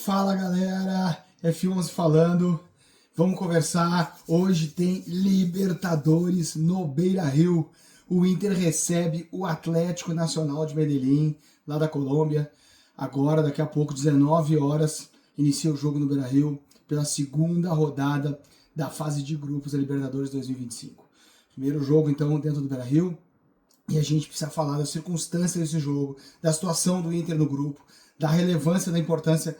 Fala galera, F11 falando, vamos conversar. Hoje tem Libertadores no Beira-Rio. O Inter recebe o Atlético Nacional de Medellín, lá da Colômbia. Agora, daqui a pouco, 19 horas, inicia o jogo no Beira-Rio pela segunda rodada da fase de grupos da Libertadores 2025. Primeiro jogo, então, dentro do Beira-Rio. E a gente precisa falar das circunstâncias desse jogo, da situação do Inter no grupo, da relevância, da importância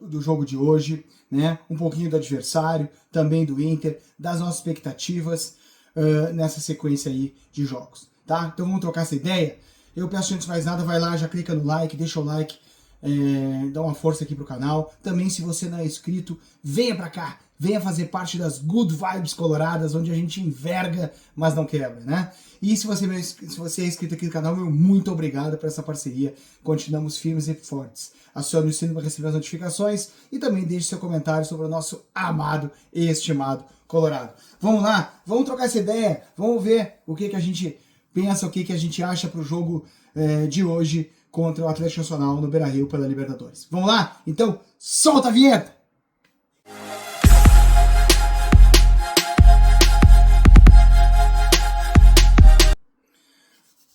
do jogo de hoje, né? Um pouquinho do adversário, também do Inter, das nossas expectativas nessa sequência aí de jogos, tá? Então vamos trocar essa ideia. Eu peço, antes de mais nada, vai lá, já clica no like, deixa o like, dá uma força aqui pro canal. Também, se você não é inscrito, venha pra cá, venha fazer parte das Good Vibes Coloradas, onde a gente enverga, mas não quebra, né? E se você é inscrito aqui no canal, meu muito obrigado por essa parceria. Continuamos firmes e fortes. Acione o sino para receber as notificações e também deixe seu comentário sobre o nosso amado e estimado Colorado. Vamos lá, vamos trocar essa ideia, vamos ver o que a gente pensa, o que a gente acha pro jogo de hoje contra o Atlético Nacional no Beira-Rio pela Libertadores. Vamos lá? Então, solta a vinheta!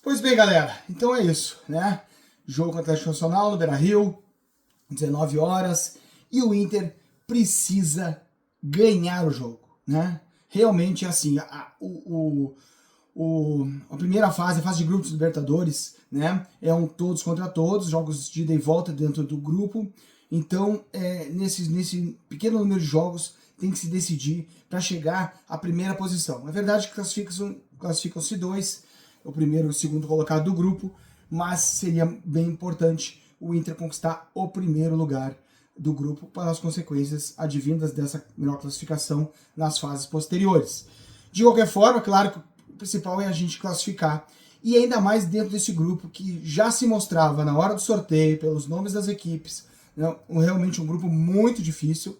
Pois bem, galera, então é isso, né? Jogo contra o Atlético Nacional no Beira-Rio, 19 horas, e o Inter precisa ganhar o jogo, né? Realmente, assim, a primeira fase, a fase de grupos do Libertadores, né? É um todos contra todos, jogos de ida e volta dentro do grupo. Então, nesse pequeno número de jogos, tem que se decidir para chegar à primeira posição. É verdade que classificam-se dois, o primeiro e o segundo colocado do grupo, mas seria bem importante o Inter conquistar o primeiro lugar do grupo para as consequências advindas dessa melhor classificação nas fases posteriores. De qualquer forma, claro que o principal é a gente classificar, e ainda mais dentro desse grupo que já se mostrava na hora do sorteio, pelos nomes das equipes, né, realmente um grupo muito difícil.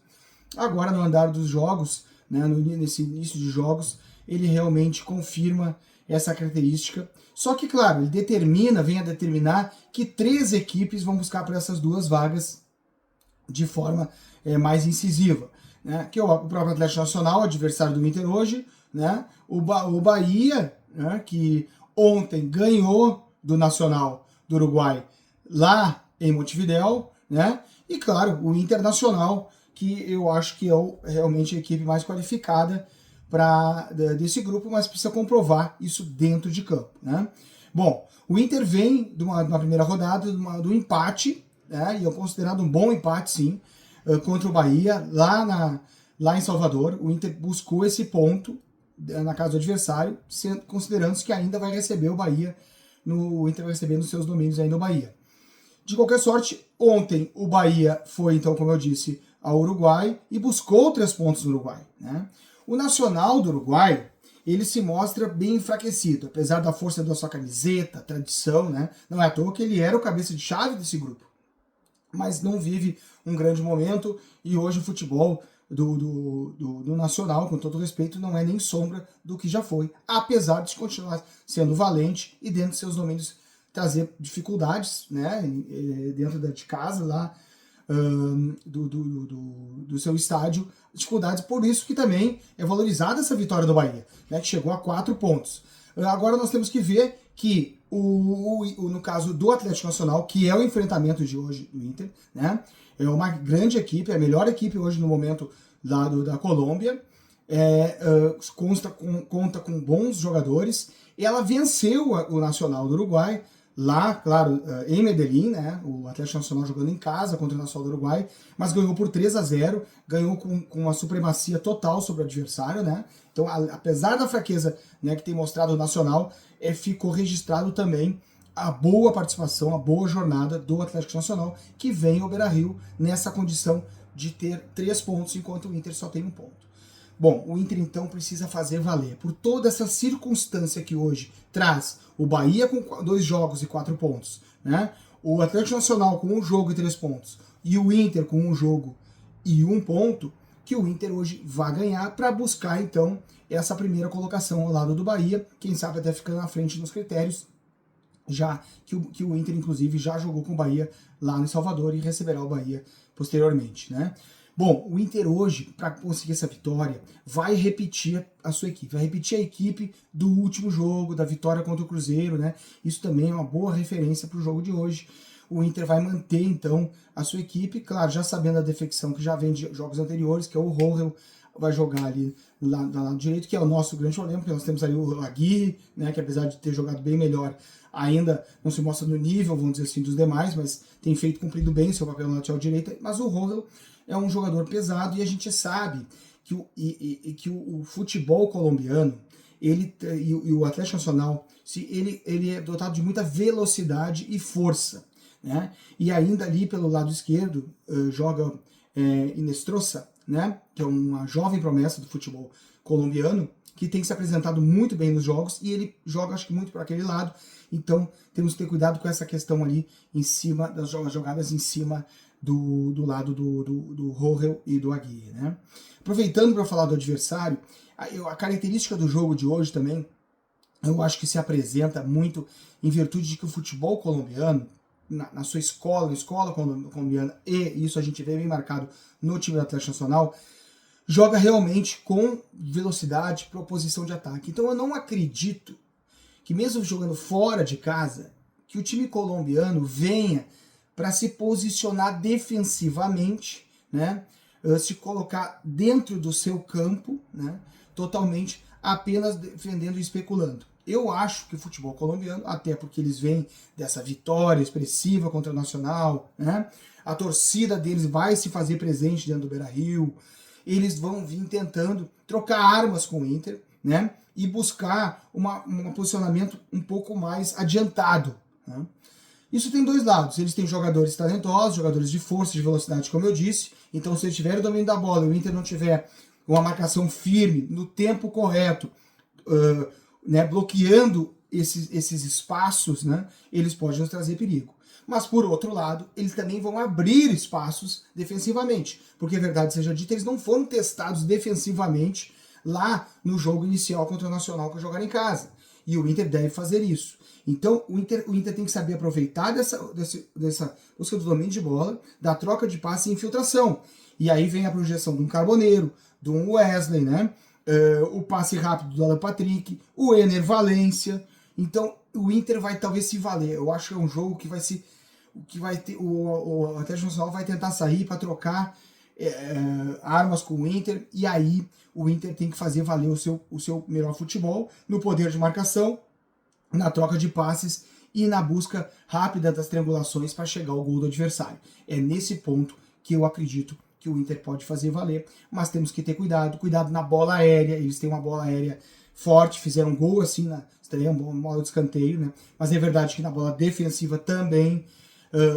Agora, no andar dos jogos, né, nesse início de jogos, ele realmente confirma essa característica. Só que, claro, ele vem a determinar que 3 equipes vão buscar por essas 2 vagas de forma mais incisiva, né? Que é o próprio Atlético Nacional, adversário do Inter hoje, né? O Bahia, né? Que ontem ganhou do Nacional do Uruguai lá em Montevidéu, né? E, claro, o Internacional, que eu acho que é realmente a equipe mais qualificada desse grupo, mas precisa comprovar isso dentro de campo, né? Bom, o Inter vem de uma primeira rodada, do empate, né? E é considerado um bom empate, sim, contra o Bahia, lá em Salvador. O Inter buscou esse ponto na casa do adversário, considerando que ainda vai receber o Bahia, o Inter vai receber nos seus domínios ainda o Bahia. De qualquer sorte, ontem o Bahia foi, então, como eu disse, ao Uruguai e buscou 3 pontos no Uruguai, né? O Nacional do Uruguai, ele se mostra bem enfraquecido, apesar da força da sua camiseta, tradição, né? Não é à toa que ele era o cabeça de chave desse grupo, mas não vive um grande momento, e hoje o futebol do Nacional, com todo respeito, não é nem sombra do que já foi, apesar de continuar sendo valente e dentro de seus domínios trazer dificuldades, né? Dentro de casa lá, do seu estádio, dificuldades, por isso que também é valorizada essa vitória do Bahia, né, que chegou a 4 pontos. Agora nós temos que ver que, no caso do Atlético Nacional, que é o enfrentamento de hoje do Inter, né, é uma grande equipe, é a melhor equipe hoje no momento lá da Colômbia, conta com bons jogadores, e ela venceu o Nacional do Uruguai, lá, claro, em Medellín, né, o Atlético Nacional jogando em casa contra o Nacional do Uruguai, mas ganhou por 3-0, ganhou com uma supremacia total sobre o adversário, né, então apesar da fraqueza, né, que tem mostrado o Nacional, ficou registrado também a boa participação, a boa jornada do Atlético Nacional, que vem ao Beira-Rio nessa condição de ter 3 pontos, enquanto o Inter só tem 1 ponto. Bom, o Inter então precisa fazer valer por toda essa circunstância que hoje traz o Bahia com 2 jogos e 4 pontos, né? O Atlético Nacional com 1 jogo e 3 pontos, e o Inter com 1 jogo e 1 ponto, que o Inter hoje vai ganhar para buscar então essa primeira colocação ao lado do Bahia, quem sabe até ficando na frente nos critérios, já que o Inter, inclusive, já jogou com o Bahia lá em Salvador e receberá o Bahia posteriormente, né? Bom, o Inter hoje, para conseguir essa vitória, vai repetir a sua equipe, vai repetir a equipe do último jogo, da vitória contra o Cruzeiro, né? Isso também é uma boa referência para o jogo de hoje. O Inter vai manter, então, a sua equipe, claro, já sabendo a defecção que já vem de jogos anteriores, que é o Rohel, vai jogar ali do lado direito, que é o nosso grande problema, porque nós temos ali o Aguirre, né, que apesar de ter jogado bem melhor, ainda não se mostra no nível, vamos dizer assim, dos demais, mas tem cumprido bem o seu papel na lateral direita, mas o Rohel é um jogador pesado e a gente sabe que o futebol colombiano, e o Atlético Nacional, ele é dotado de muita velocidade e força, né? E ainda ali pelo lado esquerdo joga Inestrosa, né? Que é uma jovem promessa do futebol colombiano, que tem se apresentado muito bem nos jogos, e ele joga, acho que, muito para aquele lado. Então temos que ter cuidado com essa questão ali em cima das jogadas em cima do lado do Rohel e do Aguirre, né? Aproveitando para falar do adversário, a característica do jogo de hoje também, eu acho que se apresenta muito em virtude de que o futebol colombiano, na sua escola colombiana, e isso a gente vê bem marcado no time do Atlético Nacional, joga realmente com velocidade, proposição de ataque. Então eu não acredito que mesmo jogando fora de casa, que o time colombiano venha para se posicionar defensivamente, né, se colocar dentro do seu campo, né, totalmente apenas defendendo e especulando. Eu acho que o futebol colombiano, até porque eles vêm dessa vitória expressiva contra o Nacional, né, a torcida deles vai se fazer presente dentro do Beira-Rio, eles vão vir tentando trocar armas com o Inter, né, e buscar um posicionamento um pouco mais adiantado, né. Isso tem dois lados, eles têm jogadores talentosos, jogadores de força, de velocidade, como eu disse, então se eles tiverem o domínio da bola e o Inter não tiver uma marcação firme, no tempo correto, né, bloqueando esses espaços, né, eles podem nos trazer perigo. Mas, por outro lado, eles também vão abrir espaços defensivamente, porque, verdade seja dita, eles não foram testados defensivamente lá no jogo inicial contra o Nacional que jogaram em casa. E o Inter deve fazer isso. Então, o Inter tem que saber aproveitar dessa busca do domínio de bola, da troca de passe e infiltração. E aí vem a projeção de um Carboneiro, de um Wesley, né? O passe rápido do Alan Patrick, o Ener Valencia. Então, o Inter vai talvez se valer. Eu acho que é um jogo que vai ter, o Atlético Nacional vai tentar sair para trocar armas com o Inter, e aí o Inter tem que fazer valer o seu melhor futebol no poder de marcação, na troca de passes e na busca rápida das triangulações para chegar ao gol do adversário. É nesse ponto que eu acredito que o Inter pode fazer valer, mas temos que ter cuidado na bola aérea. Eles têm uma bola aérea forte, fizeram um gol assim na estreia, uma bola de escanteio, né? Mas é verdade que na bola defensiva também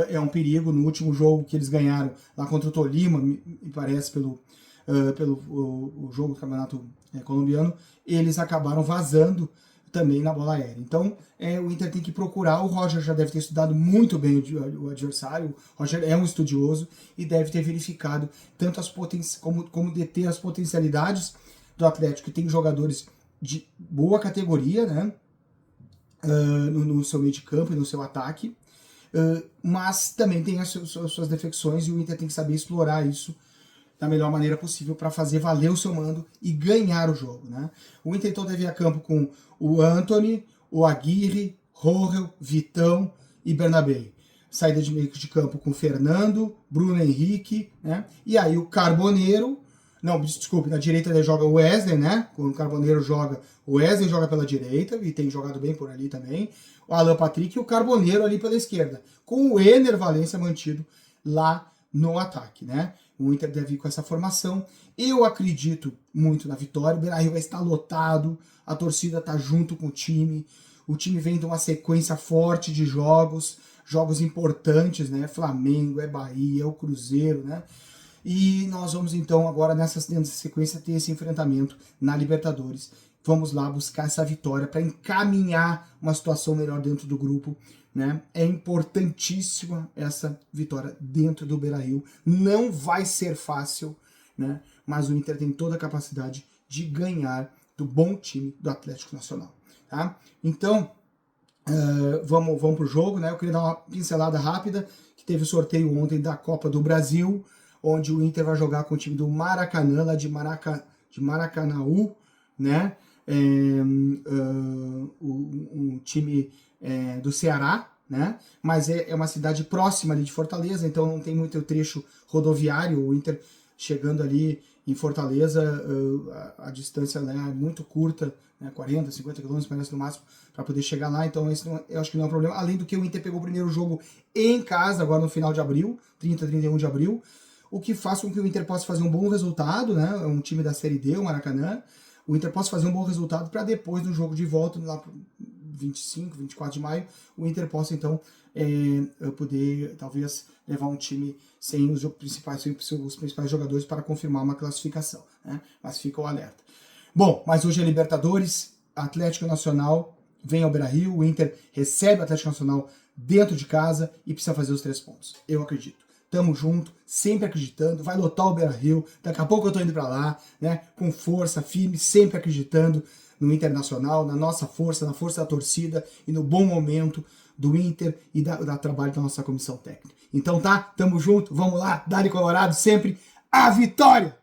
é um perigo. No último jogo que eles ganharam lá contra o Tolima, me parece, pelo o jogo do campeonato colombiano, eles acabaram vazando também na bola aérea. Então, o Inter tem que procurar. O Roger já deve ter estudado muito bem o adversário. O Roger é um estudioso e deve ter verificado tanto como deter as potencialidades do Atlético, que tem jogadores de boa categoria, né, no seu meio de campo e no seu ataque, mas também tem as suas defecções, e o Inter tem que saber explorar isso da melhor maneira possível para fazer valer o seu mando e ganhar o jogo, né? O Inter então deve ir a campo com o Antony, o Aguirre, Rohel, Vitão e Bernabé. Saída de meio de campo com Fernando, Bruno Henrique, né? E aí o Carboneiro, não, desculpe, na direita ele joga o Wesley, né? Quando o Carboneiro joga, o Wesley joga pela direita e tem jogado bem por ali também. O Alan Patrick e o Carboneiro ali pela esquerda, com o Ener Valencia mantido lá no ataque, né? O Inter deve ir com essa formação. Eu acredito muito na vitória. O Beira-Rio vai estar lotado, a torcida está junto com o time time vem de uma sequência forte de jogos importantes, né? Flamengo, Bahia, o Cruzeiro, né? E nós vamos então agora nessa sequência ter esse enfrentamento na Libertadores. Vamos lá buscar essa vitória para encaminhar uma situação melhor dentro do grupo, né? É importantíssima essa vitória dentro do Beira-Rio. Não vai ser fácil, né? Mas o Inter tem toda a capacidade de ganhar do bom time do Atlético Nacional, tá? Então, Vamos pro jogo, né? Eu queria dar uma pincelada rápida, que teve o sorteio ontem da Copa do Brasil, onde o Inter vai jogar com o time do Maracanã, lá de Maracanaú, né? Um time do Ceará, né? Mas é uma cidade próxima ali de Fortaleza, então não tem muito trecho rodoviário. O Inter chegando ali em Fortaleza, a distância, né, é muito curta, né, 40, 50 quilômetros parece no máximo, para poder chegar lá, então esse não, eu acho que não é um problema. Além do que o Inter pegou o primeiro jogo em casa, agora no final de abril, 30, 31 de abril, o que faz com que o Inter possa fazer um bom resultado, né? É um time da Série D, o Maracanã. O Inter possa fazer um bom resultado para depois do jogo de volta, lá para 25, 24 de maio, o Inter possa então poder talvez levar um time sem os principais jogadores para confirmar uma classificação, né? Mas fica o alerta. Bom, mas hoje é Libertadores, Atlético Nacional vem ao Beira-Rio, o Inter recebe o Atlético Nacional dentro de casa e precisa fazer os 3 pontos. Eu acredito. Tamo junto, sempre acreditando, vai lotar o Beira-Rio, daqui a pouco eu tô indo para lá, né, com força, firme, sempre acreditando no Internacional, na nossa força, na força da torcida e no bom momento do Inter e da trabalho da nossa comissão técnica. Então tá, tamo junto, vamos lá, Dale Colorado, sempre a vitória!